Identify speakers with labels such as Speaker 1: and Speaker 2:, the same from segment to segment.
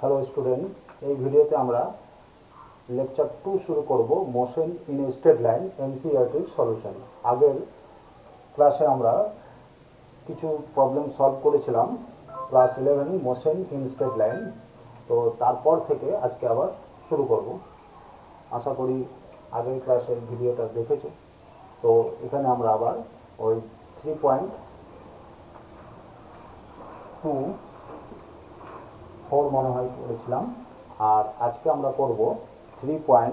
Speaker 1: Hello student, এই ভিডিওতে আমরা লেকচার 2 শুরু করব মোশন ইন স্ট্রেট লাইন এনসিইআরটির সলিউশন। আগের ক্লাসে আমরা কিছু প্রবলেম সলভ করেছিলাম class 11 motion in straight line. তো তারপর থেকে আজকে আবার শুরু করব। আশা করি আগের ক্লাসের ভিডিওটা দেখেছো। তো এখানে আমরা আবার ওই 3.24 মনে হয় করেছিলাম, আর আজকে আমরা করব 3.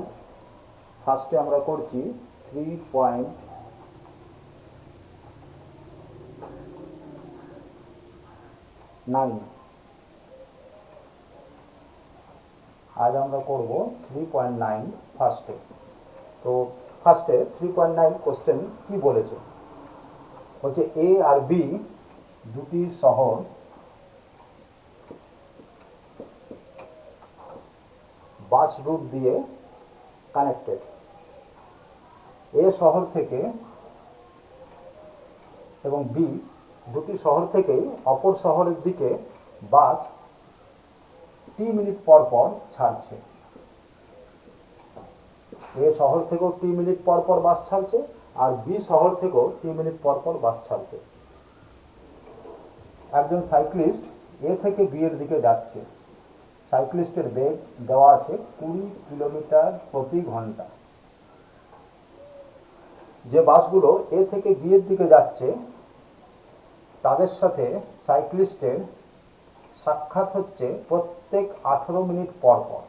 Speaker 1: ফার্স্টে আমরা করছি 3.9। আজ আমরা করব 3.9 ফার্স্টে। তো ফার্স্টে 3.9 কোশ্চেন কি বলেছে, বলছে এ আর বি দুটি শহর বাস রুট দিয়ে কানেক্টেড। এ শহর থেকে এবং বি দুটি শহর থেকেই অপর শহরের দিকে বাস টি মিনিট পর পর ছাড়ছে। এ শহর থেকেও টি মিনিট পর পর বাস ছাড়ছে, আর বি শহর থেকেও টি মিনিট পর পর বাস ছাড়ছে। একজন সাইক্লিস্ট এ থেকে বি এর দিকে যাচ্ছে। সাইক্লিস্টের বেগ দেওয়া আছে 20 কিলোমিটার প্রতি ঘন্টা। যে বাসগুলো এ থেকে বি এর দিকে যাচ্ছে তাদের সাথে সাইক্লিস্টের সাক্ষাৎ হচ্ছে প্রত্যেক 18 মিনিট পর পর।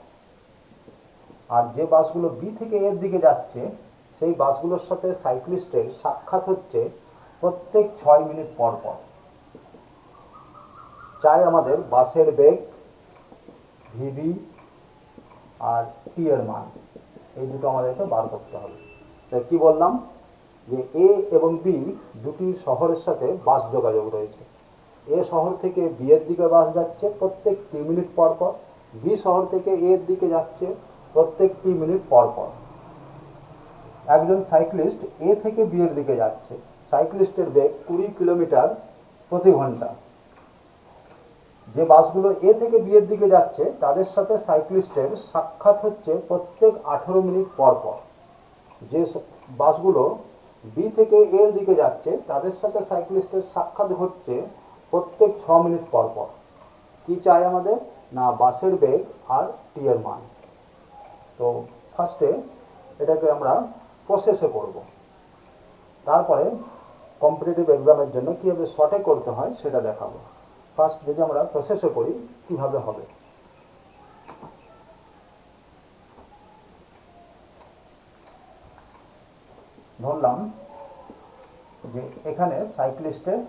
Speaker 1: আর যে বাসগুলো বি থেকে এর দিকে যাচ্ছে সেই বাসগুলোর সাথে সাইক্লিস্টের সাক্ষাৎ হচ্ছে প্রত্যেক 6 মিনিট পর পর। চাই আমাদের বাসের বেগ, ভিবি আর টি এর মান, এই দুটো আমাদেরকে বার করতে হবে। তাই কি বললাম, যে এ এবং বি দুটি শহরের সাথে বাস যোগাযোগ রয়েছে। এ শহর থেকে বি এর দিকে বাস যাচ্ছে প্রত্যেক 3 মিনিট পর পর, বি শহর থেকে এ এর দিকে যাচ্ছে প্রত্যেক 3 মিনিট পর পর। একজন সাইক্লিস্ট এ থেকে বি এর দিকে যাচ্ছে। সাইক্লিস্টের বেগ 20 কিলোমিটার প্রতি ঘন্টা। যে বাসগুলো এ থেকে বি এর দিকে যাচ্ছে তাদের সাথে সাইক্লিস্টের সাক্ষাৎ হচ্ছে প্রত্যেক 18 মিনিট পর পর। যে বাসগুলো বি থেকে এর দিকে যাচ্ছে তাদের সাথে সাইক্লিস্টের সাক্ষাৎ হচ্ছে প্রত্যেক 6 মিনিট পর পর। কি চাই আমাদের, না বাসের বেগ আর টি এর মান। তো ফার্স্টে এটাকে আমরা প্রসেসে করব, তারপরে কম্পিটিটিভ এক্সামের জন্য কীভাবে শর্টে করতে হয় সেটা দেখাবো। ফার্স্ট যদি আমরা প্রসেসে করি কীভাবে হবে। ধরলাম যে এখানে সাইক্লিস্টের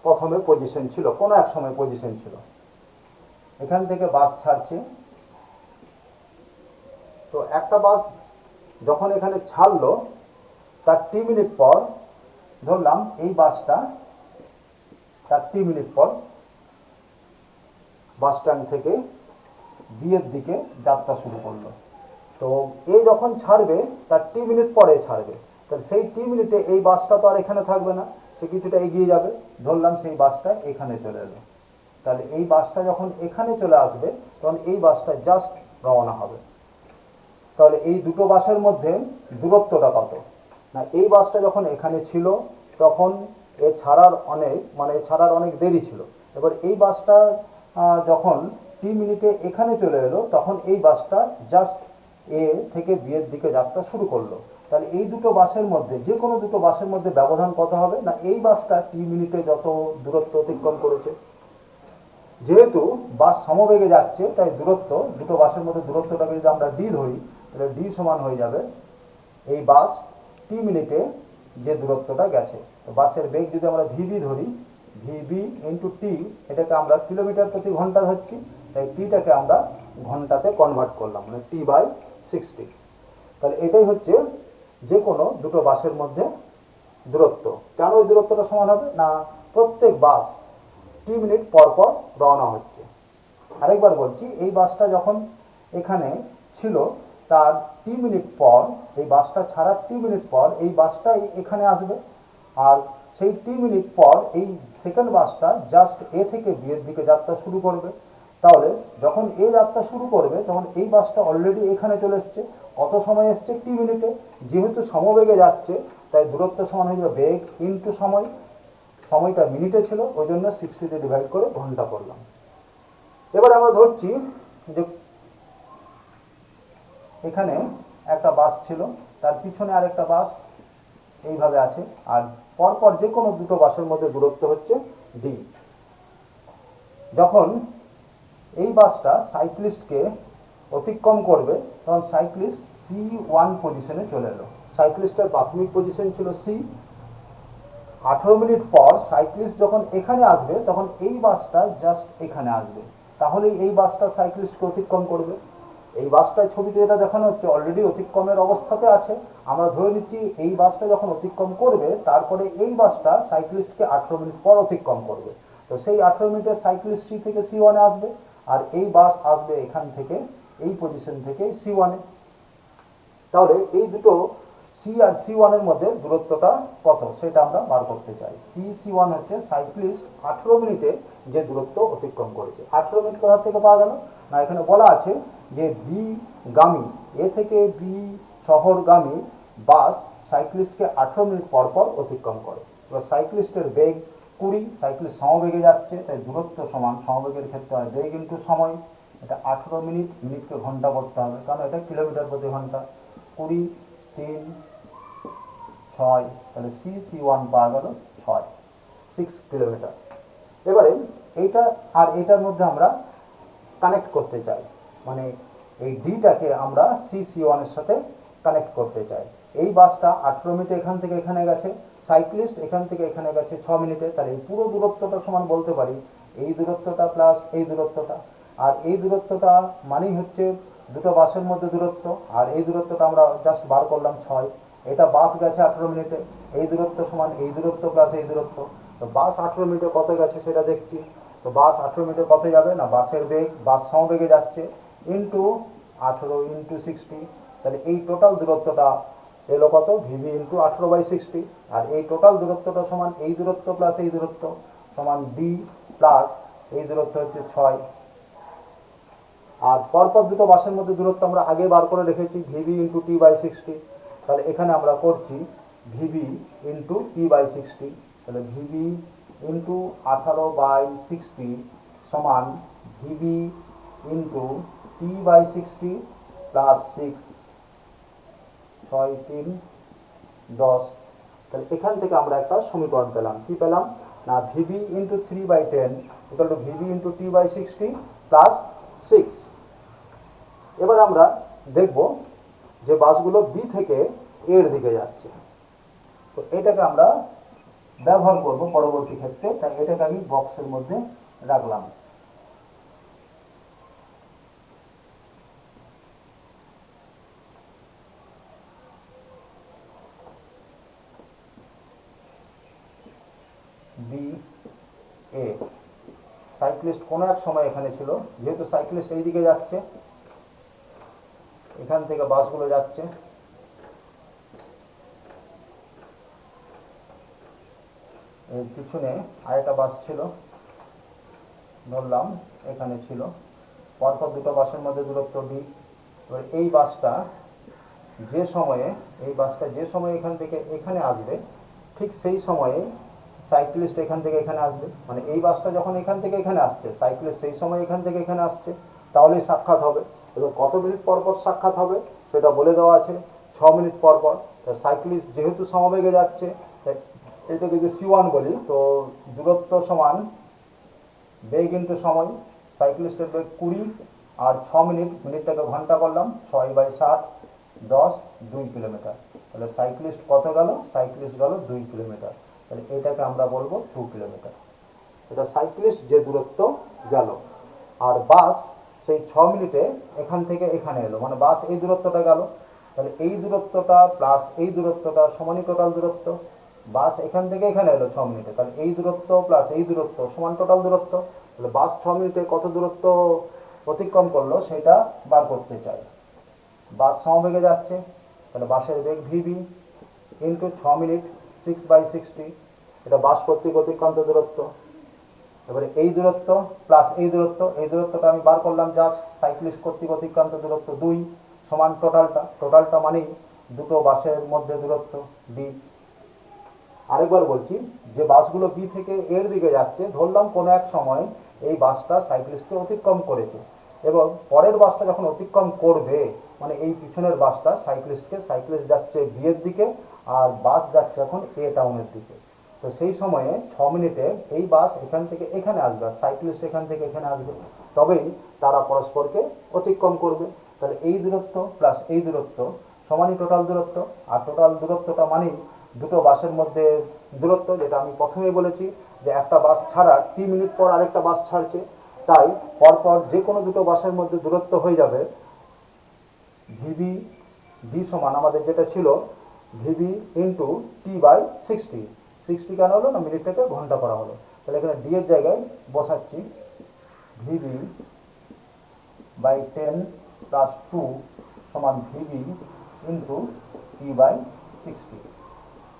Speaker 1: প্রথমে পজিশন ছিল, কোনো এক সময় পজিশন ছিল। এখান থেকে বাস ছাড়ছে। তো একটা বাস যখন এখানে ছাড়লো তার টি মিনিট পর, ধরলাম এই বাসটা তার টি মিনিট পর বাস স্ট্যান্ড থেকে বি এর দিকে যাত্রা শুরু করলো। তো এই যখন ছাড়বে তার টি মিনিট পরে ছাড়বে, তাহলে সেই টি মিনিটে এই বাসটা তো আর এখানে থাকবে না, সে কিছুটা এগিয়ে যাবে। ধরলাম সেই বাসটা এখানে চলে এলো, তাহলে এই বাসটা যখন এখানে চলে আসবে তখন এই বাসটা জাস্ট রওনা হবে। তাহলে এই দুটো বাসের মধ্যে দূরত্বটা কত, না এই বাসটা যখন এখানে ছিল তখন ছাড়ার অনেক দেরি ছিল। এবার এই বাসটা যখন টি মিনিটে এখানে চলে এলো তখন এই বাসটা জাস্ট এ থেকে বি এর দিকে যাত্রা শুরু করলো। তাহলে এই দুটো বাসের মধ্যে যে কোনো দুটো বাসের মধ্যে ব্যবধান কত হবে, না এই বাসটা টি মিনিটে যত দূরত্ব অতিক্রম করেছে, যেহেতু বাস সমবেগে যাচ্ছে তাই দূরত্ব দুটো বাসের মধ্যে দূরত্বটাকে যদি আমরা ডি ধরি তাহলে ডি সমান হয়ে যাবে এই বাস টি মিনিটে যে দূরত্বটা গেছে। তো বাসের বেগ যদি আমরা ভিবি ধরি, ভিবি ইন্টু টি, এটাকে আমরা কিলোমিটার প্রতি ঘন্টা ধরছি, তাই টিটাকে আমরা ঘন্টাতে কনভার্ট করলাম, মানে টি/60। তাহলে এটাই হচ্ছে যে কোনো দুটো বাসের মধ্যে দূরত্ব। কেন এই দূরত্বটা সমান হবে, না প্রত্যেক বাস টি মিনিট পর পর রওনা হচ্ছে। আরেকবার বলছি, এই বাসটা যখন এখানে ছিল তার টি মিনিট পর, এই বাসটা ছাড়ার টি মিনিট পর এই বাসটাই এখানে আসবে, আর সেই টি মিনিট পর এই সেকেন্ড বাসটা জাস্ট এ থেকে বি এর দিকে যাত্রা শুরু করবে। তাহলে যখন এই যাত্রা শুরু করবে তখন এই বাসটা অলরেডি এখানে চলে এসছে। কত সময় এসছে? টি মিনিটে। যেহেতু সমবেগে যাচ্ছে তাই দূরত্ব সমান হয়ে যাবে বেগ ইন্টু সময়। সময়টা মিনিটে ছিল, ওই জন্য 60 ডিভাইড করে ঘন্টা করলাম। এবার আমরা ধরছি যে এখানে একটা বাস ছিল, তার পিছনে আরেকটা বাস এইভাবে আছে, আর পরপর যে কোনো দুটো বাসের মধ্যে দূরত্ব হচ্ছে ডি। যখন এই বাসটা সাইক্লিস্টকে অতিক্রম করবে তখন সাইক্লিস্ট C1 পজিশনে চলে এলো। সাইক্লিস্টের প্রাথমিক পজিশন ছিল সি। 18 মিনিট পর সাইক্লিস্ট যখন এখানে আসবে তখন এই বাসটা জাস্ট এখানে আসবে, তাহলে এই বাসটা সাইক্লিস্টকে অতিক্রম করবে। এই বাসটায় ছবিতে যেটা দেখানো হচ্ছে অলরেডি অতিক্রমের অবস্থাতে আছে। আমরা ধরে নিচ্ছি এই বাসটা যখন অতিক্রম করবে তারপরে এই বাসটা সাইক্লিস্টকে 18 মিনিট পর অতিক্রম করবে। তো সেই 18 মিনিটে সাইক্লিস্ট সি থেকে C1 আসবে, আর এই বাস আসবে এখান থেকে, এই পজিশন থেকে C1-এ। তাহলে এই দুটো সি আর C1 এর মধ্যে দূরত্বটা কত সেটা আমরা বার করতে চাই। C1 হচ্ছে সাইক্লিস্ট 18 মিনিটে যে দূরত্ব অতিক্রম করেছে। 18 মিনিট কোথা থেকে পাওয়া গেল না, এখানে বলা আছে যে বি গামী, এ থেকে বি শহরগামী বাস সাইক্লিস্টকে 18 মিনিট পর পর অতিক্রম করে। এবার সাইক্লিস্টের বেগ 20, সাইক্লিস্ট সমবেগে যাচ্ছে তাই দূরত্ব সমান, সমবেগের ক্ষেত্রে হয় বেগ ইন্টু সময়। এটা 18 মিনিট, মিনিটকে ঘন্টা করতে হবে কারণ এটা কিলোমিটার প্রতি ঘন্টা। 20, 3, 6, তাহলে C1 পাওয়া গেল 6 কিলোমিটার। এবারে এইটা আর এইটার মধ্যে আমরা কানেক্ট করতে চাই, মানে এই ডিটাকে আমরা C1 এর সাথে কানেক্ট করতে চাই। এই বাসটা 18 মিনিটে এখান থেকে এখানে গেছে, সাইক্লিস্ট এখান থেকে এখানে গেছে 6 মিনিটে, তাহলে এই পুরো দূরত্বটা সমান বলতে পারি এই দূরত্বটা প্লাস এই দূরত্বটা। আর এই দূরত্বটা মানেই হচ্ছে দুটো বাসের মধ্যে দূরত্ব, আর এই দূরত্বটা আমরা জাস্ট বার করলাম 6। এটা বাস গেছে 18 মিনিটে, এই দূরত্ব সমান এই দূরত্ব প্লাস এই দূরত্ব। তো বাস 18 মিনিটে কত গেছে সেটা দেখছি। তো বাস 18 মিনিটে কত যাবে না, বাসের বেগ, বাস সমবেগে যাচ্ছে, ইন্টু 18 ইন্টু 60। তাহলে এই টোটাল দূরত্বটা এলো কত, ভিভি ইন্টু 18/60। আর এই টোটাল দূরত্বটা সমান এই দূরত্ব প্লাস এই দূরত্ব সমান ডি প্লাস এই দূরত্ব হচ্ছে 6। আর পরপর দুটো বাসের মধ্যে দূরত্ব আমরা আগে বার করে রেখেছি ভিভি ইন্টু T/60। তাহলে এখানে আমরা করছি ভিভি ইন্টু T/60। তাহলে ভিভি ইন্টু 18/60 সমান ভিভি ইন্টু T/60 প্লাস 6, 6, 3, 10। তাহলে এখান থেকে আমরা একটা সমীকরণ পেলাম। কি পেলাম না, VV into 3/10 equal to VV into T/60 plus 6। এবার আমরা দেখব যে বাসগুলো বি থেকে এর দিকে যাচ্ছে, তো এটাকে আমরা ব্যবহার করব পরবর্তী ক্ষেত্রে, তাই এটাকে আমি বক্সের মধ্যে রাখলাম। বি এ সাইক্লিস্ট কোনো এক সময় এখানে ছিল, যেহেতু সাইক্লিস্ট এই দিকে যাচ্ছে, এখান থেকে বাসগুলো যাচ্ছে, এর পিছনে আরেকটা বাস ছিল ধরলাম এখানে ছিল, পরপর দুটো বাসের মধ্যে দূরত্ব ডি। এবার এই বাসটা যে সময়ে এখান থেকে এখানে আসবে ঠিক সেই সময়ে সাইক্লিস্ট এখান থেকে এখানে আসবে, মানে এই বাসটা যখন এখান থেকে এখানে আসছে সাইক্লিস্ট সেই সময় এখান থেকে এখানে আসছে, তাহলেই সাক্ষাৎ হবে। এবার কত মিনিট পর পর সাক্ষাৎ হবে সেটা বলে দেওয়া আছে, 6 মিনিট পর পর। সাইক্লিস্ট যেহেতু সমবেগে যাচ্ছে এটাকে যদি C1 বলি, তো দূরত্ব সমান বেগ ইন্টু সময়। সাইক্লিস্টের বেগ 20 আর 6 মিনিট, মিনিটটাকে ঘন্টা করলাম, 6/60, 10, 2 কিলোমিটার। তাহলে সাইক্লিস্ট কত গেল, সাইক্লিস্ট গেল 2 কিলোমিটার। তাহলে এটাকে আমরা বলবো 2 কিলোমিটার। এটা সাইক্লিস্ট যে দূরত্ব গেল। আর বাস সেই 6 মিনিটে এখান থেকে এখানে এলো, মানে বাস এই দূরত্বটা গেল, তাহলে এই দূরত্বটা প্লাস এই দূরত্বটা সমানই টোটাল দূরত্ব। বাস এখান থেকে এখানে এলো 6 মিনিটে, তাহলে এই দূরত্ব প্লাস এই দূরত্ব সমান টোটাল দূরত্ব। তাহলে বাস 6 মিনিটে কত দূরত্ব অতিক্রম করলো সেটা বার করতে চাই। বাস সমবেগে যাচ্ছে, তাহলে বাসের বেগ ভিভি ইন্টু 6 মিনিট 6/60, এটা বাস কর্তৃক অতিক্রান্ত দূরত্ব। এবারে এই দূরত্ব প্লাস এই দূরত্বটা আমি বার করলাম, জাস্ট সাইক্লিস্ট কর্তৃক অতিক্রান্ত দূরত্ব 2 সমান টোটালটা মানেই দুটো বাসের মধ্যে দূরত্ব ডি। আরেকবার বলছি, যে বাসগুলো বি থেকে এর দিকে যাচ্ছে, ধরলাম কোনো এক সময় এই বাসটা সাইক্লিস্টকে অতিক্রম করেছে, এবং পরের বাসটা যখন অতিক্রম করবে, মানে এই পিছনের বাসটা সাইক্লিস্ট যাচ্ছে বি এর দিকে আর বাস যাচ্ছে এখন এ টাউনের দিকে। তো সেই সময়ে 6 মিনিটে এই বাস এখান থেকে এখানে আসবে আর সাইক্লিস্ট এখান থেকে এখানে আসবে, তবেই তারা পরস্পরকে অতিক্রম করবে। তাহলে এই দূরত্ব প্লাস এই দূরত্ব সমানই টোটাল দূরত্ব, আর টোটাল দূরত্বটা মানেই দুটো বাসের মধ্যে দূরত্ব, যেটা আমি প্রথমেই বলেছি যে একটা বাস ছাড়ার টি মিনিট পর আরেকটা বাস ছাড়ছে, তাই পরপর যে কোনো দুটো বাসের মধ্যে দূরত্ব হয়ে যাবে ভিবি ভি সমান আমাদের যেটা ছিল ভিবি ইন্টু টি বাই 60। 60 কেন হলো না, মিনিটটাকে ঘন্টা করা হলো। তাহলে এখানে ডি এর জায়গায় বসাচ্ছি ভিবি বাই 10 প্লাস 2 সমান ভিবি ইন্টু টি বাই 60।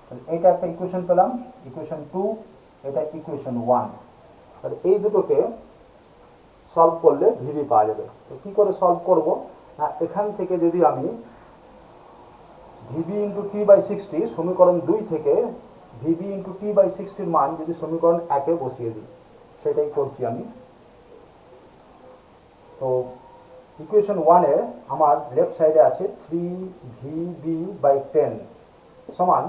Speaker 1: তাহলে এইটা একটা ইকুয়েশন পেলাম, ইকুয়েশন 2, এটা ইকুয়েশন 1। তাহলে এই দুটোকে সলভ করলে ভিবি পাওয়া যাবে। তো কী করে সলভ করব না, এখান থেকে যদি আমি ভিবি ইন্টু টি বাই 60 সমীকরণ 2 থেকে ভিবি ইন্টু টি বাই 60 মান যদি সমীকরণ 1-এ বসিয়ে দিই, সেটাই করছি আমি। তো ইকুয়েশন 1-এ আমার লেফট সাইডে আছে 3 ভিবি বাই 10 সমান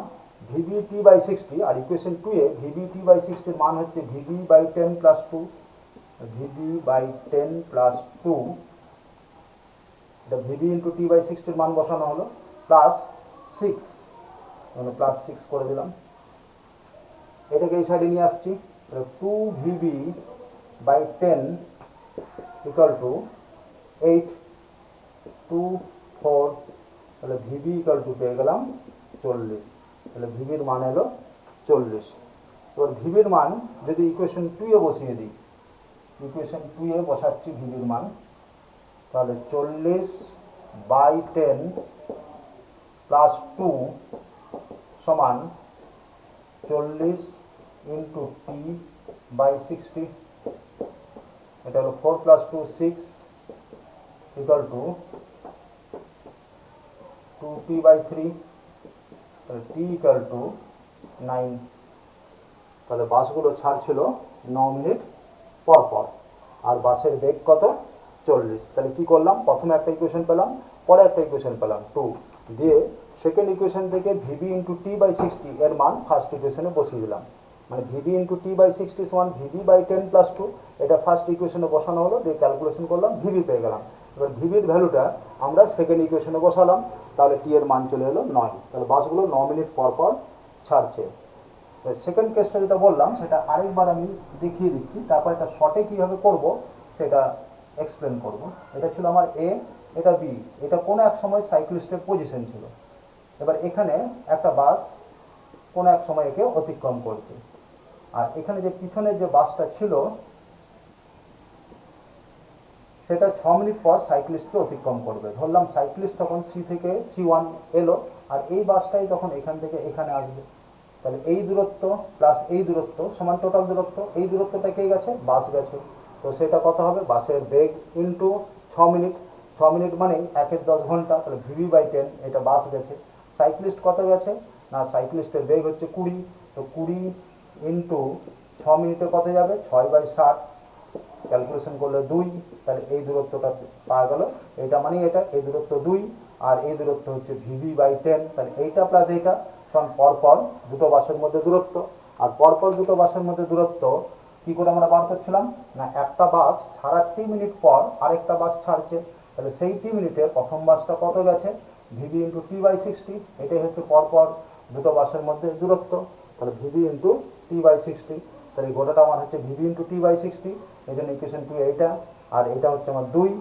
Speaker 1: ভিবি টি বাই 60, আর ইকুয়েশন 2-এ ভিবি টি বাই 60 মান হচ্ছে VB by 10 plus 2, VB by 10 plus 2, এটা ভিবি ইন্টু টি বাই 60 মান বসানো হলো, প্লাস 6, মানে প্লাস 6 করে দিলাম। এটাকে এই সাইডে নিয়ে আসছি, 2 ভিবি বাই 10 ইকুয়াল টু 8 2 4, তাহলে ভিবি ইকুয়াল টু পেয়ে গেলাম 40। তাহলে ভিবির মান এলো 40। এবার ভিবির মান যদি ইকুয়েশন 2-এ বসিয়ে দিই, ইকুয়েশন 2-এ বসাচ্ছি ভিবির মান, তাহলে 40 বাই 10 প্লাস 2 সমান 40 ইন্টু টি বাই 60, এটা হলো 4 plus 2 6 equal to 2t by 3, তাহলে টি ইকুয়াল টু 9। তাহলে বাসগুলো ছাড়ছিল 9 মিনিট পর পর, আর বাসের বেগ কত 40। তাহলে কি করলাম, প্রথমে একটা ইকুয়েশন পেলাম, পরে একটা ইকুয়েশন পেলাম 2, দিয়ে সেকেন্ড ইকুয়েশন থেকে ভিবি ইন্টু টি বাই 60 এর মান ফার্স্ট ইকুয়েশনে বসিয়ে দিলাম, মানে ভিবি ইন্টু টি বাই 60 সমান ভিবি বাই 10 প্লাস 2, এটা ফার্স্ট ইকুয়েশনে বসানো হলো, দিয়ে ক্যালকুলেশন করলাম, ভিবি পেয়ে গেলাম। এবার ভিবির ভ্যালুটা আমরা সেকেন্ড ইকুয়েশনে বসালাম, তাহলে টি এর মান চলে এলো 9। তাহলে বাসগুলো 9 মিনিট পর পর ছাড়ছে। সেকেন্ড কেসটা যেটা বললাম সেটা আরেকবার আমি দেখিয়ে দিচ্ছি, তারপর এটা শর্টে কীভাবে করব সেটা এক্সপ্লেন করব। এটা ছিল আমার এ, এটা বি, এটা কোনো এক সময় সাইক্লিস্টের পজিশন ছিল। এবার এখানে একটা বাস কোনো এক সময় একে অতিক্রম করছে, আর এখানে যে পিছনের যে বাসটা ছিল সেটা 6 মিনিট পর সাইক্লিস্টকে অতিক্রম করবে। ধরলাম সাইক্লিস্ট তখন সি থেকে C1 এলো, আর এই বাসটাই তখন এখান থেকে এখানে আসবে। তাহলে এই দূরত্ব প্লাস এই দূরত্ব সমান টোটাল দূরত্ব, এই দূরত্বটা কে গেছে, বাস গেছে। তো সেটা কত হবে, বাসের বেগ ইন্টু 6 মিনিট, 6 মিনিট মানে 1-10 ঘন্টা, তাহলে ভিবি বাই 10, এটা বাস গেছে। সাইক্লিস্ট কত গেছে না, সাইক্লিস্টের বেগ হচ্ছে 20, তো 20 ইন্টু 6 মিনিটে কত যাবে, 6/60, ক্যালকুলেশন করলে 2, তাহলে এই দূরত্বটা পাওয়া গেল। এটা মানে এটা, এই দূরত্ব 2 আর এই দূরত্ব হচ্ছে ভিবি বাই 10, তাহলে এইটা প্লাস এইটা সমান পরপর দুটো বাসের মধ্যে দূরত্ব। আর পরপর দুটো বাসের মধ্যে দূরত্ব কী করে আমরা বার করছিলাম না, একটা বাস ছাড়ার টি মিনিট পর আরেকটা বাস ছাড়ছে, তাহলে সেই টি মিনিটে প্রথম বাসটা কত গেছে, ভিবি ইন্টু টি বাই 60, এটাই হচ্ছে পরপর দুটো বাসের মধ্যে দূরত্ব, তাহলে ভিবি ইন্টু টি বাই 60। তাহলে এই গোটাটা আমার হচ্ছে ভিবি ইন্টু টি বাই 60, এই জন্য ইকুয়েশন 2 এইটা, আর এটা হচ্ছে আমার 2,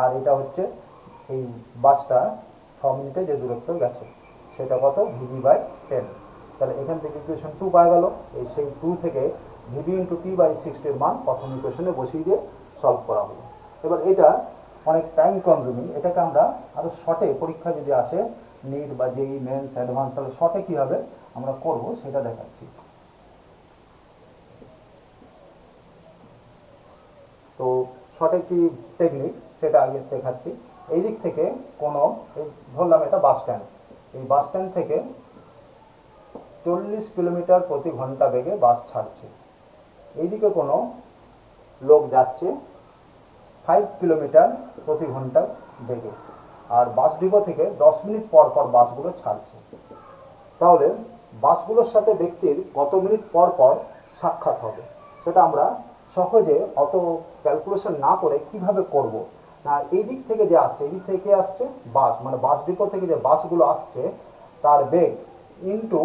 Speaker 1: আর এটা হচ্ছে এই বাসটা 6 মিনিটে যে দূরত্ব গেছে সেটা কত, ভিবি বাই 10। তাহলে এখান থেকে ইকুয়েশন 2 পাওয়া গেল। এই সেই 2 থেকে ভিবি ইন্টু টি বাই 60 মান প্রথম ইকুয়েশনে বসিয়ে দিয়ে সলভ করা হলো। এবার এটা অনেক টাইম কনজিউমিং, এটাকে আমরা আরও শর্টে পরীক্ষা যদি আসে নিট বা জেই মেন্স অ্যাডভান্স, তাহলে শর্টে কীভাবে আমরা করব সেটা দেখাচ্ছি। তো সঠিক কি টেকনিক সেটা আগে দেখাচ্ছি। এই দিক থেকে কোনো ধরলাম এটা বাস স্ট্যান্ড, এই বাস স্ট্যান্ড থেকে 40 কিলোমিটার প্রতি ঘন্টা বেগে বাস ছাড়ছে। এইদিকে কোনো লোক যাচ্ছে 5 কিলোমিটার প্রতি ঘন্টা বেগে, আর বাস ডিপো থেকে 10 মিনিট পর পর বাসগুলো ছাড়ছে। তাহলে বাসগুলোর সাথে ব্যক্তির কত মিনিট পর পর সাক্ষাৎ হবে সেটা আমরা সহজে অত ক্যালকুলেশন না করে কিভাবে করব না, এই দিক থেকে যে আসছে, এই দিক থেকে আসছে বাস, মানে বাস ডিপো থেকে যে বাসগুলো আসছে তার বেগ ইন্টু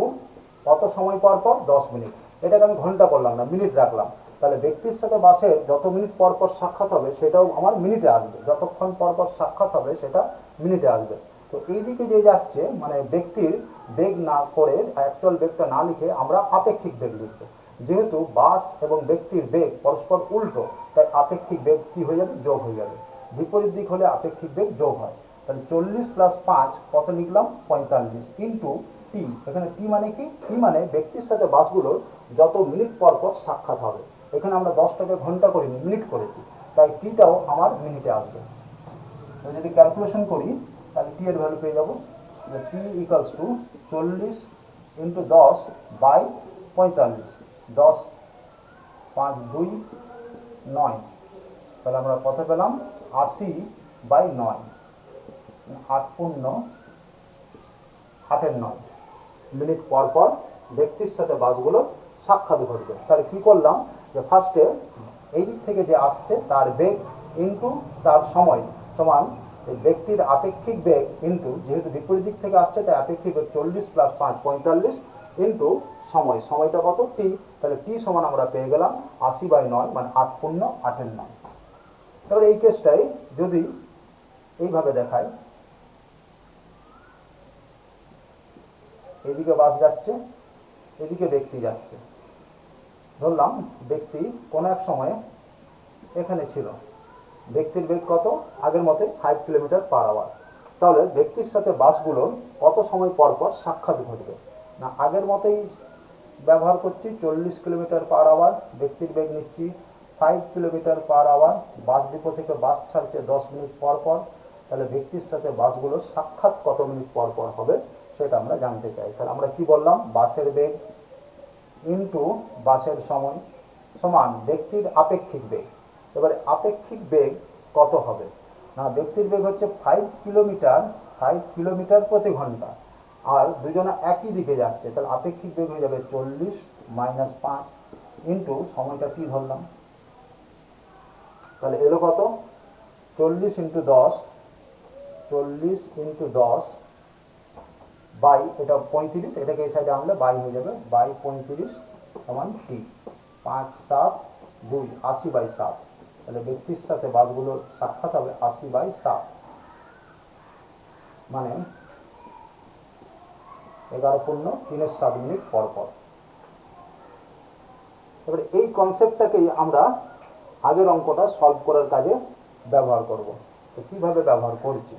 Speaker 1: কত সময় পর পর 10 মিনিট, এটাকে আমি ঘন্টা করলাম না, মিনিট রাখলাম। তাহলে ব্যক্তির সাথে বাসের যত মিনিট পর পর সাক্ষাৎ হবে সেটাও আমার মিনিটে আসবে, যতক্ষণ পর পর সাক্ষাৎ হবে সেটা মিনিটে আসবে। তো এই দিকে যে যাচ্ছে মানে ব্যক্তির বেগ না করে, অ্যাকচুয়াল বেগটা না লিখে আমরা আপেক্ষিক বেগ লিখব। যেহেতু বাস এবং ব্যক্তির বেগ পরস্পর উল্টো, তাই আপেক্ষিক বেগ কী হয়ে যাবে, যোগ হয়ে যাবে। বিপরীত দিক হলে আপেক্ষিক বেগ যোগ হয়। তাহলে 40 + 5 কত লিখলাম, 45 ইন্টু টি। এখানে টি মানে কি, টি মানে ব্যক্তির সাথে বাসগুলোর যত মিনিট পর পর সাক্ষাৎ হবে। এখানে আমরা 10টাকে ঘন্টা করিনি, মিনিট করেছি, তাই টিটাও আমার মিনিটে আসবে। যদি ক্যালকুলেশন করি তাহলে টি এর ভ্যালু পেয়ে যাবো, টি ইকুয়ালস টু 40 ইন্টু 10 বাই 45, 10 5 2 9। তাহলে আমরা কত পেলাম, 80/9, 8 পূর্ণ 8-9 মিনিট পর পর ব্যক্তির সাথে বাসগুলো সাক্ষাৎ ঘটবে। তাহলে কী করলাম, যে ফার্স্টে এই দিক থেকে যে আসছে তার বেগ ইন্টু তার সময় সমান ব্যক্তির আপেক্ষিক বেগ ইন্টু, যেহেতু বিপরীত দিক থেকে আসছে তাই আপেক্ষিক বেগ 40 + 5 45 ইন্টু সময়, সময়টা কত, টি। তাহলে টি সমান আমরা পেয়ে গেলাম 80/9, মানে 8 পূর্ণ 8-9। তাহলে এই কেসটাই যদি এইভাবে দেখায়, এইদিকে বাস যাচ্ছে, এদিকে ব্যক্তি যাচ্ছে। ধরলাম ব্যক্তি কোনো এক সময়ে এখানে ছিল, ব্যক্তির বেগ কত, আগের মতে 5 কিলোমিটার/আওয়ার। তাহলে ব্যক্তির সাথে বাসগুলোর কত সময় পর পর সাক্ষাৎ ঘটবে না, আগের মতেই ব্যবহার করছি 40 কিলোমিটার/আওয়ার, ব্যক্তির বেগ নিচ্ছি 5 কিলোমিটার/আওয়ার, বাস ডিপো থেকে বাস ছাড়ছে 10 মিনিট পর পর। তাহলে ব্যক্তির সাথে বাসগুলোর সাক্ষাৎ কত মিনিট পর পর হবে সেটা আমরা জানতে চাই। তাহলে আমরা কি বললাম, বাসের বেগ ইন্টু বাসের সময় সমান ব্যক্তির আপেক্ষিক বেগ। এবারে আপেক্ষিক বেগ কত হবে না, ব্যক্তির বেগ হচ্ছে 5 কিলোমিটার প্রতি ঘন্টা, আর দুজনে একই দিকে যাচ্ছে, তাহলে আপেক্ষিক বেগ হয়ে যাবে 40 - 5 ইন্টু সময়টা টি ধরলাম। তাহলে এলো কত, 40 × 10, 40 × 10 বাই এটা 35, এটাকে এই সাইডে আনলে বাই হয়ে যাবে, বাই 35 সমান টি। 5 7 2 80/7। তাহলে ব্যক্তির সাথে বাসগুলোর সাক্ষাৎ হবে 80/7, মানে 11 পূর্ণ 3-7 মিনিট পর পর। এবারে এই কনসেপ্টটাকেই আমরা আগের অঙ্কটা সলভ করার কাজে ব্যবহার করব। তো কীভাবে ব্যবহার করছি,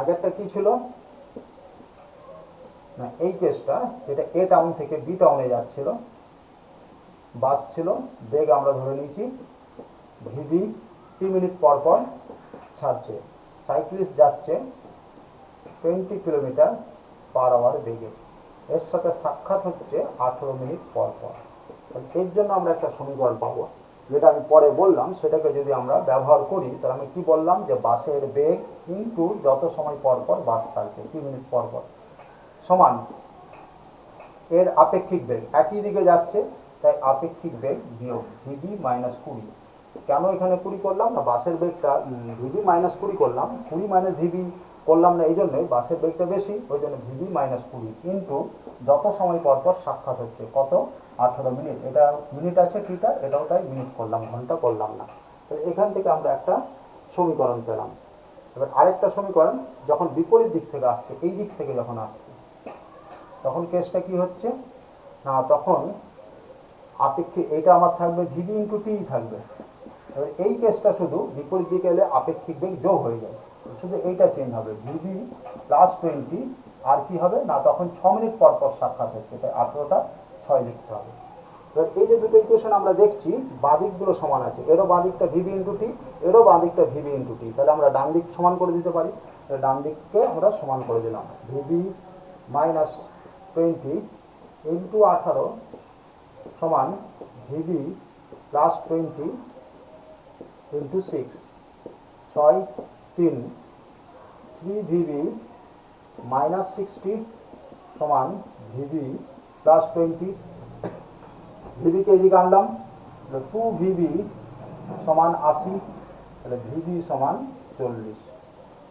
Speaker 1: আগেরটা কি ছিল না, এই কেসটা যেটা এ টাউন থেকে বি টাউনে যাচ্ছিল, বাস ছিল, বেগ আমরা ধরে নিয়েছি ভিভি, টি মিনিট পর পর ছাড়ছে, সাইক্লিস্ট যাচ্ছে 20 কিলোমিটার/আওয়ার বেগে, এর সাথে সাক্ষাৎ হচ্ছে 18 মিনিট পর পর। এর জন্য আমরা একটা সমীকরণ পাবো, যেটা আমি পরে বললাম, সেটাকে যদি আমরা ব্যবহার করি তাহলে আমি কি বললাম, যে বাসের বেগ ইন্টু যত সময় পর পর বাস ছাড়ছে 3 মিনিট পর পর সমান এর আপেক্ষিক বেগ, একই দিকে যাচ্ছে তাই আপেক্ষিক বেগ বিয়োগ ভিভি -20। কেন এখানে 20 করলাম না, বাসের বেগটা ভিভি -20 করলাম, 20 - ভিভি করলাম না এই জন্যই, বাসের বেগটা বেশি ওই জন্য ভিভি -20 ইন্টু যত সময় পর পর সাক্ষাৎ হচ্ছে কত, 18 মিনিট। এটা মিনিট আছে টিটা, এটাও তাই মিনিট করলাম, ঘন্টা করলাম না। তাহলে এখান থেকে আমরা একটা সমীকরণ পেলাম। এবার আরেকটা সমীকরণ, যখন বিপরীত দিক থেকে আসছে, এই দিক থেকে যখন আসছে তখন কেসটা কি হচ্ছে না, তখন আপেক্ষিক এটা আমার থাকবে ভিভি ইন্টু টি থাকবে। এবার এই কেসটা শুধু বিপরীত দিকে এলে আপেক্ষিক বেগ যোগ হয়ে যায়, শুধু এইটা চেঞ্জ হবে, ভিভি +20 আর কি হবে না, তখন 6 মিনিট পর পর সাক্ষাৎ হচ্ছে, তাই 18টা 6 লিখতে হবে। এবার এই যে দুটো ইকুয়েশন আমরা দেখছি বাদিকগুলো সমান আছে, এরও বাদিকটা ভিবি ইন্টু টি, এরও বাদিকটা ভিবি ইন্টু টি, তাহলে আমরা ডান দিক সমান করে দিতে পারি। ডান দিককে আমরা সমান করে দিলাম, ভিবি মাইনাস 20 ইন্টু 18 সমান VB plus 20 into 6, 6 3 3 VB minus 60 সমান ভিবি প্লাস 20, ভিবিকে এদিকে আনলাম, 2 ভিবি সমান 80, তাহলে ভিবি সমান 40,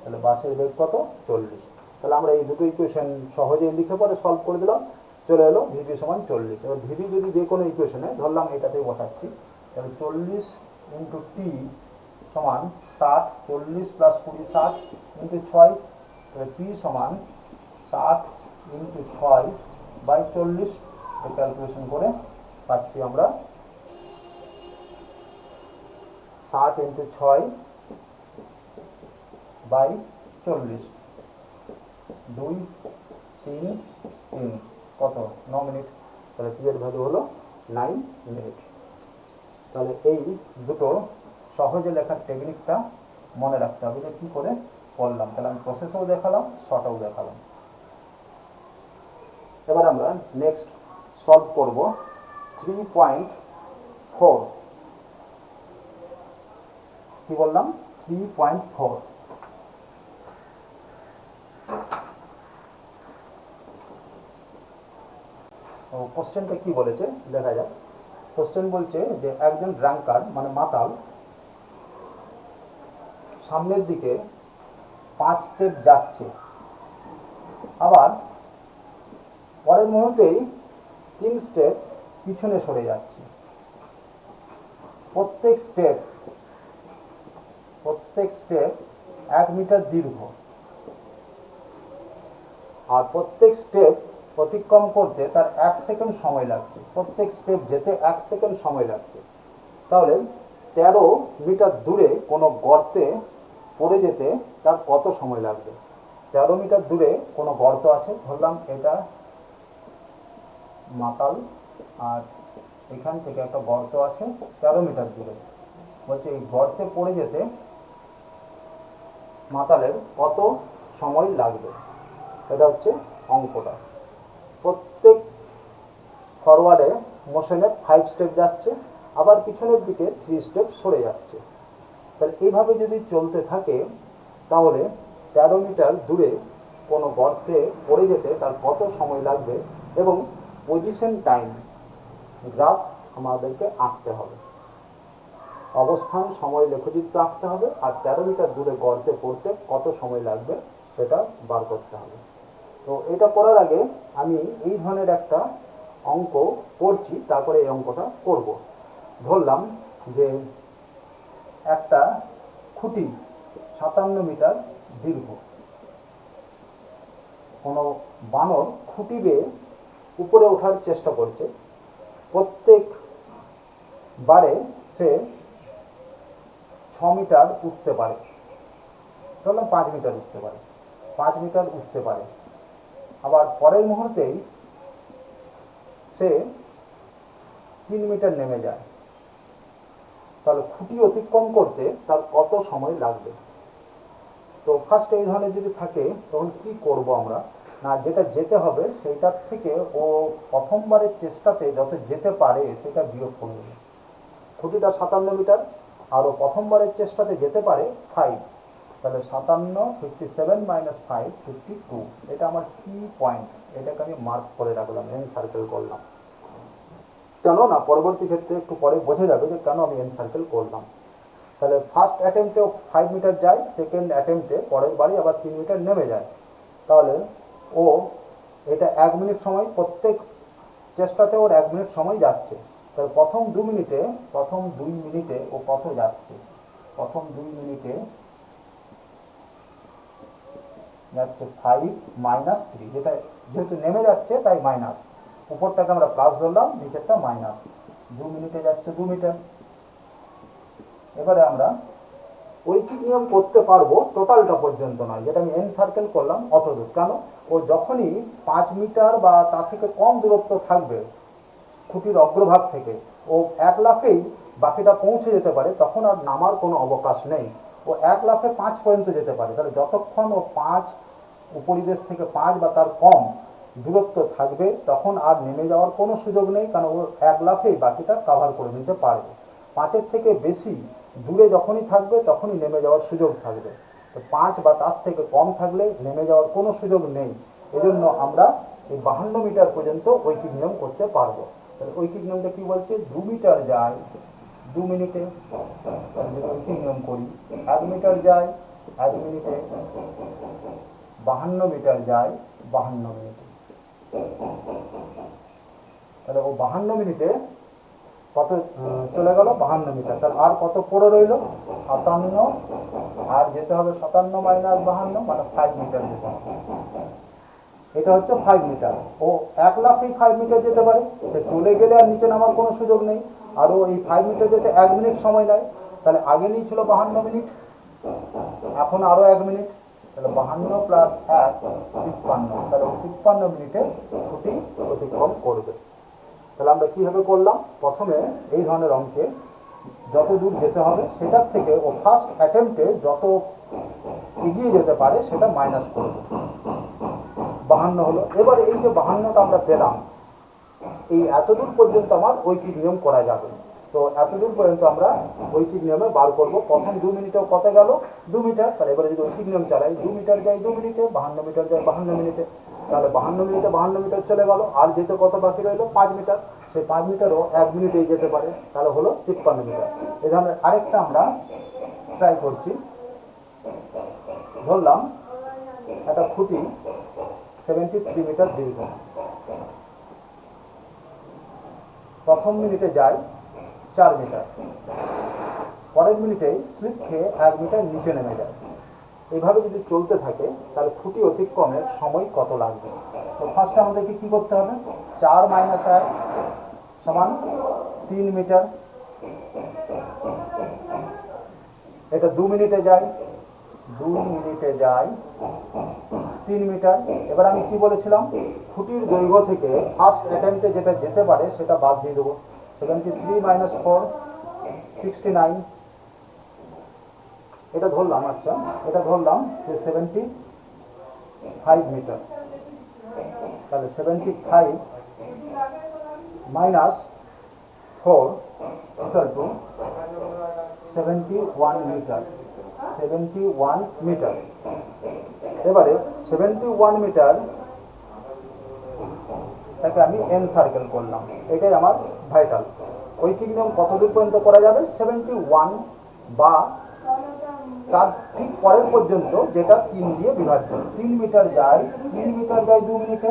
Speaker 1: তাহলে বাসের বেগ কত 40। তাহলে আমরা এই দুটো ইকুয়েশন সহজেই লিখে পরে সলভ করে দিলাম, চলে এলো ভিবি সমান 40। এবার ভিবি যদি যে কোনো ইকুয়েশনে ধরলাম এটাতেই বসাচ্ছি, তাহলে 40 ইন্টু টি সমান 60, 40 প্লাস 20 60 ইন্টু 6, তাহলে পি সমান 60 ইন্টু 6 বাই 40, ক্যালকুলেশন করে পাচ্ছি আমরা 60 ইন্টু 6 বাই 40, 2 3 3 কত 9 মিনিট, তাহলে পি এর ভ্যালু হলো 9 মিনিট। তাহলে এই দুটো সহজে লেখার টেকনিকটা মনে রাখতে হবে যে কী করে করলাম। তাহলে আমি প্রসেসও দেখালাম, শর্টও দেখালাম। এবার আমরা নেক্সট সলভ করব 3.4। কি বললাম 3.4। তো কোশ্চেনটা কি বলেছে দেখা যাক। কোশ্চেন বলছে যে একজন ড্রাঙ্কার্ড মানে মাতাল সামনের দিকে 5 স্টেপ যাচ্ছে, আবার পরের মুহূর্তেই 3 স্টেপ পিছনে সরে যাচ্ছে। প্রত্যেক স্টেপ 1 মিটার দীর্ঘ, আর প্রত্যেক স্টেপ অতিক্রম করতে তার 1 সেকেন্ড সময় লাগছে। প্রত্যেক স্টেপ যেতে 1 সেকেন্ড সময় লাগছে। তাহলে 13 মিটার দূরে কোনো গর্তে পড়ে যেতে তার কত সময় লাগবে? 13 মিটার দূরে কোনো গর্ত আছে, ধরলাম এটা মাতাল, আর এখান থেকে একটা গর্ত আছে 13 মিটার দূরে। বলছে এই গর্তে পড়ে যেতে মাতালের কত সময় লাগবে, এটা হচ্ছে অঙ্কটা। প্রত্যেক ফরওয়ার্ডে মোশনে 5 স্টেপ যাচ্ছে, আবার পিছনের দিকে 3 স্টেপ সরে যাচ্ছে। তাহলে এইভাবে যদি চলতে থাকে তাহলে 13 মিটার দূরে কোনো গর্তে পড়ে যেতে তার কত সময় লাগবে, এবং পজিশন টাইম গ্রাফ আমাদেরকে আঁকতে হবে। অবস্থান সময় লেখচিত্র আঁকতে হবে, আর 13 মিটার দূরে গর্তে পড়তে কত সময় লাগবে সেটা বার করতে হবে। তো এটা করার আগে আমি এই ধরনের একটা অঙ্ক করছি, তারপরে এই অঙ্কটা করব। ধরলাম যে একটা খুঁটি 57 মিটার দীর্ঘ, কোনো বানর খুঁটি বেয়ে উপরে ওঠার চেষ্টা করছে। প্রত্যেক বারে সে 6 মিটার উঠতে পারে, ধরলাম 5 মিটার উঠতে পারে, 5 মিটার উঠতে পারে, আবার পরের মুহূর্তেই সে 3 মিটার নেমে যায়। তাহলে খুঁটি অতিক্রম করতে তার কত সময় লাগবে? তো ফার্স্ট এই ধরনের যদি থাকে তখন কি করব আমরা, না যেটা যেতে হবে সেইটার থেকে ও প্রথমবারের চেষ্টাতে যত যেতে পারে সেটা বিয়োগ করে দেবে। খুঁটিটা 57 মিটার, আর ও প্রথমবারের চেষ্টাতে যেতে পারে 5, তাহলে 57 57 মাইনাস 5 52। এটা আমার কি পয়েন্ট, এটাকে আমি মার্ক করে রাখলাম, এন সার্কেল করলাম। কেন না পরবর্তী ক্ষেত্রে একটু পরে বোঝা যাবে যে কেন আমি এন সার্কেল করলাম। তাহলে ফার্স্ট অ্যাটেম্পটে 5 মিটার যায়, সেকেন্ড অ্যাটেম্পটে পরের বারই আবার 3 মিটার নেমে যায়। তাহলে ও এটা 1 মিনিট সময়, প্রত্যেক চেষ্টাতে ওর 1 মিনিট সময় যাচ্ছে। তাহলে প্রথম 2 মিনিটে ও কত যাচ্ছে? প্রথম 2 মিনিটে যাচ্ছে 5 মাইনাস 3, যেটা যেহেতু নেমে যাচ্ছে তাই মাইনাস, উপরটাকে আমরা প্লাস ধরলাম, নিচেরটা মাইনাস। 2 মিনিটে যাচ্ছে 2 মিটার। এবারে আমরা ঐকিক নিয়ম করতে পারবো টোটালটা পর্যন্ত নয়, যেটা আমি এন সার্কেল করলাম অত দূর। কেন? ও যখনই 5 মিটার বা তা থেকে কম দূরত্ব থাকবে খুঁটির অগ্রভাগ থেকে, ও এক লাফেই বাকিটা পৌঁছে যেতে পারে, তখন আর নামার কোনো অবকাশ নেই। ও এক লাফে 5 পর্যন্ত যেতে পারে। তাহলে যতক্ষণ ও 5 উপরিদেশ থেকে 5 বা তার কম দূরত্ব থাকবে, তখন আর নেমে যাওয়ার কোনো সুযোগ নেই, কারণ ও এক লাফেই বাকিটা কাভার করে নিতে পারবে। 5-এর থেকে বেশি দূরে যখনই থাকবে তখনই নেমে যাওয়ার সুযোগ থাকবে। তো 5 বা তার থেকে কম থাকলে নেমে যাওয়ার কোনো সুযোগ নেই। এজন্য আমরা এই 52 মিটার পর্যন্ত ঐকিক নিয়ম করতে পারবো। তাহলে ঐকিক নিয়মটা কি বলছে? 2 মিটার যায় 2 মিনিটে, ঐকিক নিয়ম করি। 1 মিটার যায় 1 মিনিটে, 52 মিটার যায় 52 মিনিটে। তাহলে ও 52 মিনিটে কত চলে গেল? 52 মিটার। তাহলে আর কত পড়ে রইল? 57। আর যেতে হবে 57 মাইনাস 52, মানে 5 মিটার যেতে হবে। এটা হচ্ছে 5 মিটার। ও এক লাফেই 5 মিটার যেতে পারে, চলে গেলে আর নিচে নামার কোনো সুযোগ নেই। আরও এই 5 মিটার যেতে 1 মিনিট সময় নেয়। তাহলে আগে নিয়েছিল 52 মিনিট, এখন আরও 1 মিনিট। তাহলে 52 প্লাস 1 53। তাহলে 53 মিনিটে খুঁটি অতিক্রম করবে। তাহলে আমরা কীভাবে করলাম? প্রথমে এই ধরনের অঙ্কে যত দূর যেতে হবে সেটার থেকে ও ফার্স্ট অ্যাটেম্পটে যত এগিয়ে যেতে পারে সেটা মাইনাস করবে। 52 হলো। এবার এই যে 52টা আমরা পেলাম, এই এতদূর পর্যন্ত আমার ঐকিক নিয়ম করা যাবে। তো এতদূর পর্যন্ত আমরা ঐকিক নিয়মে বার করব। প্রথম 2 মিনিটেও কত গেল? 2 মিটার। তাহলে এবারে যদি ঐকিক নিয়ম চালাই, 2 মিটার যায় 2 মিনিটে, 52 মিটার যায় 52 মিনিটে। তাহলে 52 মিনিটে 52 মিটার চলে গেল। আর যেতে কত বাকি রইল? 5 মিটার। সেই 5 মিটারও 1 মিনিটেই যেতে পারে। তাহলে হলো 53 মিটার। এ ধরনের আরেকটা আমরা ট্রাই করছি। ধরলাম একটা খুঁটি 73 মিটার দীর্ঘ। প্রথম মিনিটে যায় 4 মিটার, পরের মিনিটেই স্লিপ খেয়ে 1 মিটার নিচে নেমে যায়। এইভাবে যদি চলতে থাকে তাহলে খুঁটি অতিক্রমের সময় কত লাগবে? তো ফার্স্টে আমাদেরকে কী করতে হবে? 4 মাইনাস 1 সমান 3 মিটার। এটা 2 মিনিটে যায়, 2 মিনিটে যায় 3 মিটার। এবার আমি কি বলেছিলাম? খুঁটির দৈর্ঘ্য থেকে ফার্স্ট অ্যাটেম্পটে যেটা যেতে পারে সেটা বাদ দিয়ে দেবো। 73 মাইনাস 4 69। এটা ধরলাম, আচ্ছা এটা ধরলাম যে 75 মিটার। তাহলে 75 minus 4 equal to 71 metre. 71 metre. এবারে 71 মিটার তাকে আমি এন সার্কেল করলাম। এটাই আমার ভাইটাল। ঐকিক নিয়ম কত দূর পর্যন্ত করা যাবে? 71 বা তার ঠিক পরের পর্যন্ত, যেটা 3 দিয়ে বিভাজ্য। 3 মিটার যায় 3 মিটার যায় 2 মিনিটে,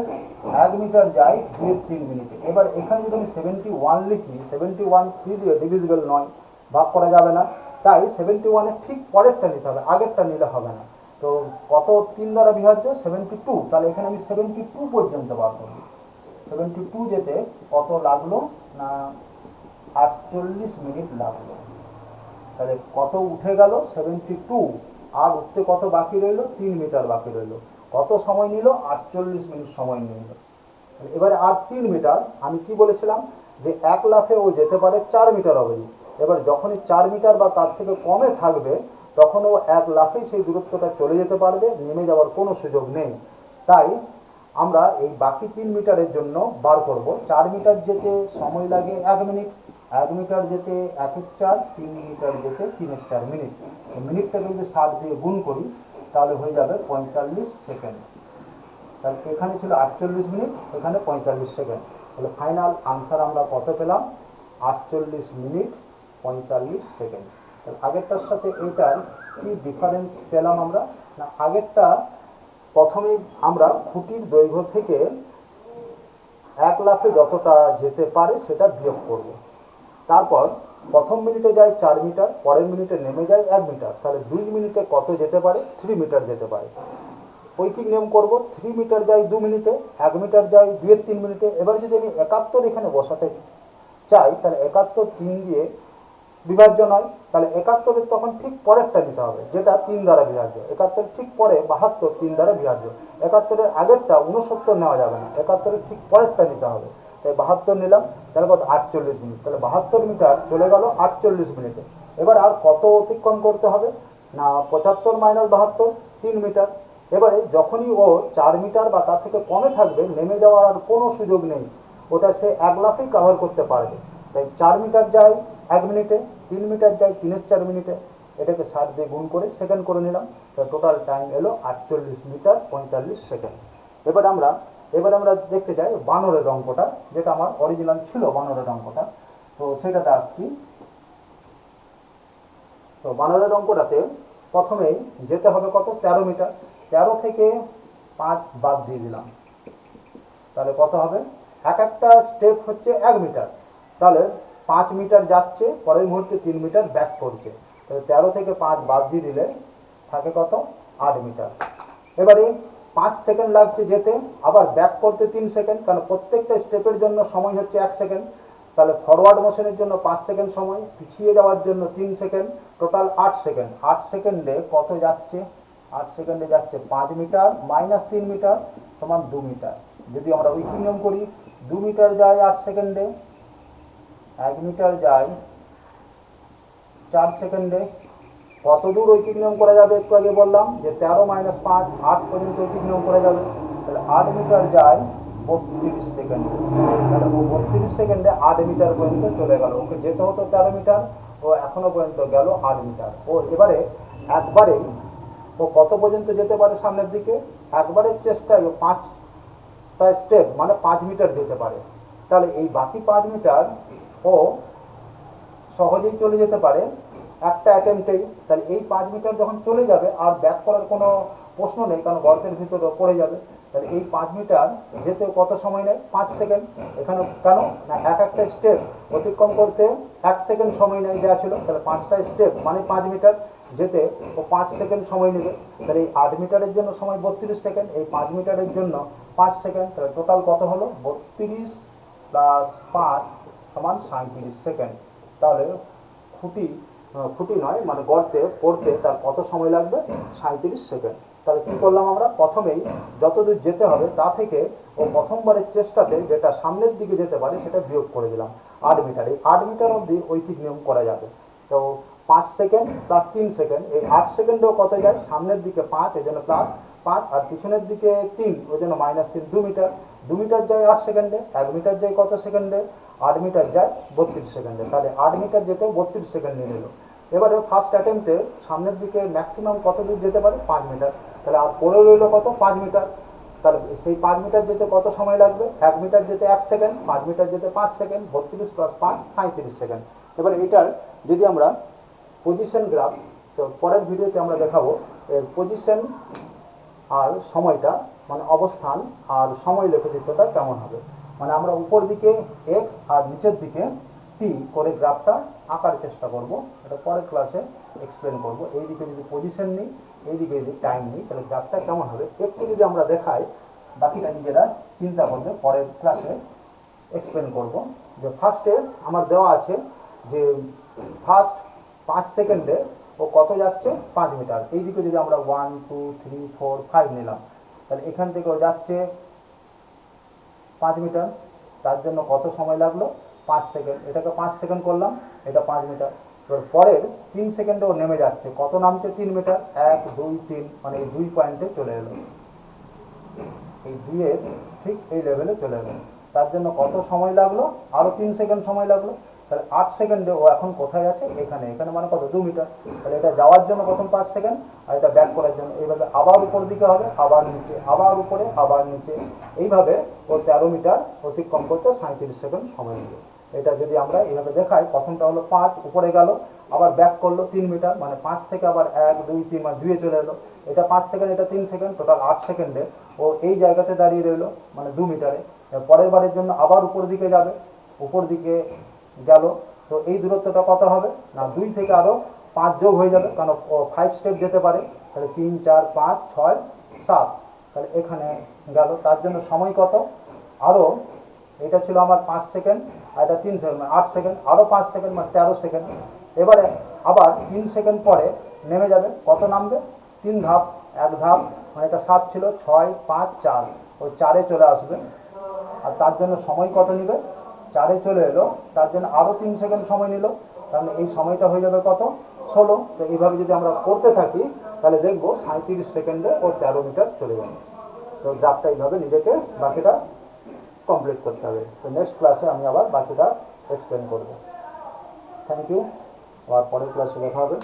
Speaker 1: 1 মিটার যায় 2-3 মিনিটে। এবার এখানে যদি আমি 71 লিখি, 71 3 দিয়ে ডিভিজিবল নয়, ভাগ করা যাবে না। তাই 71-এর ঠিক পরেরটা নিতে হবে, আগেরটা নিলে হবে না। তো কত 3 দ্বারা বিভাজ্য? 72। তাহলে এখানে আমি 72 পর্যন্ত বার করব। 72 যেতে কত লাগলো? না 48 মিনিট লাগলো। তাহলে কত উঠে গেল? 72। আর উঠতে কত বাকি রইল? 3 মিটার বাকি রইল। কত সময় নিল? 48 মিনিট সময় নিল। এবারে আর 3 মিটার। আমি কি বলেছিলাম? যে এক লাফে ও যেতে পারে 4 মিটার অবধি। এবার যখনই 4 মিটার বা তার থেকে কমে থাকবে, তখন ও এক লাফেই সেই দূরত্বটা চলে যেতে পারবে, নেমে যাওয়ার কোনো সুযোগ নেই। তাই আমরা এই বাকি 3 মিটারের জন্য বার করব। 4 মিটার যেতে সময় লাগে 1 মিনিট, 1 মিটার যেতে 1/4, 3 মিটার যেতে 3/4 মিনিট। মিনিটটাকে যদি 60 দিয়ে গুণ করি তাহলে হয়ে যাবে 45 সেকেন্ড। তাহলে এখানে ছিল 48 মিনিট, এখানে 45 সেকেন্ড। তাহলে ফাইনাল আনসার আমরা কত পেলাম? 48 মিনিট 45 সেকেন্ড। তাহলে আগেরটার সাথে এইটার কি ডিফারেন্স পেলাম আমরা? না, আগেরটা প্রথমেই আমরা খুঁটির দৈর্ঘ্য থেকে এক লাফে যতটা যেতে পারে সেটা বিয়োগ করব। তারপর প্রথম মিনিটে যায় 4 মিটার, পরের মিনিটে নেমে যায় 1 মিটার। তাহলে 2 মিনিটে কত যেতে পারে? 3 মিটার যেতে পারে। ঐকিক নিয়ম করব। 3 মিটার যায় 2 মিনিটে, 1 মিটার যায় 2-3 মিনিটে। এবার যদি আমি 71 এখানে বসাতে চাই, তাহলে 71 3 দিয়ে বিভাজ্য নয়, তাহলে 71-এর তখন ঠিক পরেরটা নিতে হবে, যেটা 3 দ্বারা বিভাজ্য। 71-এর ঠিক পরে 72 3 দ্বারা বিভাজ্য। 71-এর আগেরটা 69 নেওয়া যাবে না, 71-এর ঠিক পরেরটা নিতে হবে। তাই 72 নিলাম, তাহলে কত 48 মিনিট। তাহলে 72 মিটার চলে গেল 48 মিনিটে। এবার আর কত অতিক্রম করতে হবে না, 75 মাইনাস 72 3 মিটার। এবারে যখনই ও 4 মিটার বা তার থেকে কমে থাকবে, নেমে যাওয়ার আর কোনো সুযোগ নেই, ওটা সে এক লাফেই কভার করতে পারবে। তাই 4 মিটার যায় 1 মিনিটে, 3 মিটার যায় 3-এর 4 মিনিটে, এটাকে 60 দিয়ে গুণ করে সেকেন্ড করে নিলাম। তো টোটাল টাইম এলো 48 মিটার 45 সেকেন্ড। এবার আমরা দেখতে যাই বানরের অঙ্কটা, যেটা আমার অরিজিনাল ছিল বানরের অঙ্কটা। তো সেটাতে আসছি। তো বানরের অঙ্কটাতে প্রথমেই যেতে হবে কত 13 মিটার। 13 থেকে 5 বাদ দিয়ে দিলাম, তাহলে কত হবে, এক একটা স্টেপ হচ্ছে 1 মিটার। তাহলে 5 মিটার যাচ্ছে, পরের মুহূর্তে 3 মিটার ব্যাক করছে। তাহলে 13 থেকে 5 বাদ দিয়ে দিলে থাকে কত 8 মিটার। এবারে 5 সেকেন্ড লাগছে যেতে, আবার ব্যাক করতে 3 সেকেন্ড, কারণ প্রত্যেকটা স্টেপের জন্য সময় হচ্ছে 1 সেকেন্ড। তাহলে ফরওয়ার্ড মোশনের জন্য 5 সেকেন্ড সময়, পিছিয়ে যাওয়ার জন্য 3 সেকেন্ড, টোটাল 8 সেকেন্ড। 8 সেকেন্ডে কত যাচ্ছে, 8 সেকেন্ডে যাচ্ছে 5 মিটার মাইনাস 3 মিটার সমান 2 মিটার। যদি আমরা উইকিং নিয়ম করি, 2 মিটার যায় 8 সেকেন্ডে, 1 মিটার যায় 4 সেকেন্ডে। কত দূর ঐকিক নিয়ম করা যাবে একটু আগে বললাম যে 13 মাইনাস 5 8 পর্যন্ত ঐকিক নিয়ম করা যাবে। তাহলে 8 মিটার যায় 32 সেকেন্ডে। তাহলে ও 32 সেকেন্ডে 8 মিটার পর্যন্ত চলে গেল। ওকে যেতে হতো 13 মিটার, ও এখনো পর্যন্ত গেল 8 মিটার। ও এবারে একবারেই ও কত পর্যন্ত যেতে পারে সামনের দিকে, একবারের চেষ্টায় ও 5টা স্টেপ মানে 5 মিটার যেতে পারে। তাহলে এই বাকি 5 মিটার ও সহজেই চলে যেতে পারে একটা অ্যাটেম্পটেই। তাহলে এই 5 মিটার যখন চলে যাবে আর ব্যাক করার কোনো প্রশ্ন নেই, কারণ গর্তের ভিতরে পড়ে যাবে। তাহলে এই 5 মিটার যেতে কত সময় নেয়, 5 সেকেন্ড। এখানে কেন না, এক একটা স্টেপ অতিক্রম করতে 1 সেকেন্ড সময় নেয় দেওয়া ছিল। তাহলে 5টা স্টেপ মানে 5 মিটার যেতে ও 5 সেকেন্ড সময় নেবে। তাহলে এই 8 মিটারের জন্য সময় 32 সেকেন্ড, এই 5 মিটারের জন্য 5 সেকেন্ড। তাহলে টোটাল কত হলো, 32 প্লাস 5 সমান 37 সেকেন্ড। তাহলে খুঁটি নয় মানে গর্তে পড়তে তার কত সময় লাগবে, 37 সেকেন্ড। তাহলে কী করলাম আমরা, প্রথমেই যতদূর যেতে হবে তা থেকে ও প্রথমবারের চেষ্টাতে যেটা সামনের দিকে যেতে পারে সেটা বিয়োগ করে দিলাম 8 মিটার। এই 8 মিটার অবধি ঐকিক নিয়ম করা যাবে। তো 5 সেকেন্ড প্লাস 3 সেকেন্ড, এই 8 সেকেন্ডেও কত যায়, সামনের দিকে 5 এই জন্য প্লাস 5, আর পিছনের দিকে 3 ওই জন্য মাইনাস 3, 2 মিটার। 2 মিটার যায় 8 সেকেন্ডে, 1 মিটার যায় কত সেকেন্ডে, 8 মিটার যায় 32 সেকেন্ডে। তাহলে 8 মিটার যেতেও 32 সেকেন্ড নিয়ে নিল। এবারে ফার্স্ট অ্যাটেম্পটে সামনের দিকে ম্যাক্সিমাম কত দূর যেতে পারে, 5 মিটার। তাহলে আর পড়ে রইল কত, 5 মিটার। তাহলে সেই 5 মিটার যেতে কত সময় লাগবে, 1 মিটার যেতে 1 সেকেন্ড, 5 মিটার যেতে 5 সেকেন্ড, 32 প্লাস 5 37 সেকেন্ড। এবার এটার যদি আমরা পজিশন গ্রাফ, তো পরের ভিডিওতে আমরা দেখাবো এর পজিশন আর সময়টা মানে অবস্থান আর সময় লেখচিত্রটা কেমন হবে। মানে আমরা উপর দিকে এক্স আর নিচের দিকে পি করে গ্রাফটা আঁকার চেষ্টা করব, এটা পরের ক্লাসে এক্সপ্লেন করব। এইদিকে যদি পজিশন নিই, এইদিকে যদি টাইম নিই, তাহলে গ্রাফটা কেমন হবে একটু যদি আমরা দেখাই, বাকিটা নিজেরা চিন্তা করবে, পরের ক্লাসে এক্সপ্লেন করব। যে ফার্স্টে আমার দেওয়া আছে যে ফার্স্ট 5 সেকেন্ডে ও কত যাচ্ছে, 5 মিটার। এইদিকে যদি আমরা 1 2 3 4 5 নিলাম, তাহলে এখান থেকে ও যাচ্ছে 5 মিটার, তার জন্য কত সময় লাগলো, 5 সেকেন্ড। এটাকে 5 সেকেন্ড করলাম, এটা 5 মিটার। এবার পরের 3 সেকেন্ডে ও নেমে যাচ্ছে, কত নামছে, 3 মিটার। 1 2 3 মানে এই 2 পয়েন্টে চলে এলো, এই 2-এর ঠিক এই লেভেলে চলে এলো। তার জন্য কত সময় লাগলো, আরও 3 সেকেন্ড সময় লাগলো। তাহলে 8 সেকেন্ডে ও এখন কোথায় আছে, এখানে। এখানে মানে কত, 2 মিটার। তাহলে এটা যাওয়ার জন্য প্রথম 5 সেকেন্ড, আর এটা ব্যাক করার জন্য এইভাবে আবার উপর দিকে হবে, আবার নিচে, আবার উপরে, আবার নিচে। এইভাবে ও 13 মিটার অতিক্রম করতে 37 সেকেন্ড সময় নেবে। এটা যদি আমরা এইভাবে দেখাই, প্রথমটা হলো 5 উপরে গেল, আবার ব্যাক করলো 3 মিটার, মানে 5 থেকে আবার 1 2 3 মানে 2-এ চলে এলো। এটা 5 সেকেন্ড, এটা 3 সেকেন্ড, টোটাল 8 সেকেন্ডে ও এই জায়গাতে দাঁড়িয়ে রইলো, মানে 2 মিটারে। পরের বারের জন্য আবার উপর দিকে যাবে, উপর দিকে গেল। তো এই দূরত্বটা কত হবে না, 2 থেকে আরও 5 যোগ হয়ে যাবে, কারণ 5 স্টেপ যেতে পারে। তাহলে 3 4 5 6 7, তাহলে এখানে গেল। তার জন্য সময় কত, আরও এটা ছিল আমার 5 সেকেন্ড, আর এটা 3 সেকেন্ড, 8 সেকেন্ড, আরও 5 সেকেন্ড মানে 13 সেকেন্ড। এবারে আবার 3 সেকেন্ড পরে নেমে যাবে, কত নামবে? 3 ধাপ, 1 ধাপ, মানে এটা 7 ছিল, 6, 5, 4, ওই 4-এ চলে আসবে। আর তার জন্য সময় কত নেবে? 4-এ চলে এলো, তার জন্য আরও 3 সেকেন্ড সময় নিল, তাহলে এই সময়টা হয়ে যাবে কত? 16। তো এইভাবে যদি আমরা করতে থাকি তাহলে দেখবো 37 সেকেন্ডে ও 13 মিটার চলে যাবে। তো গ্রাফটা এইভাবে নিজেকে বাকিটা কমপ্লিট করতে হবে। তো নেক্সট ক্লাসে আমি আবার বাকিটা এক্সপ্লেন করব। থ্যাংক ইউ, আবার পরের ক্লাসে দেখা হবে।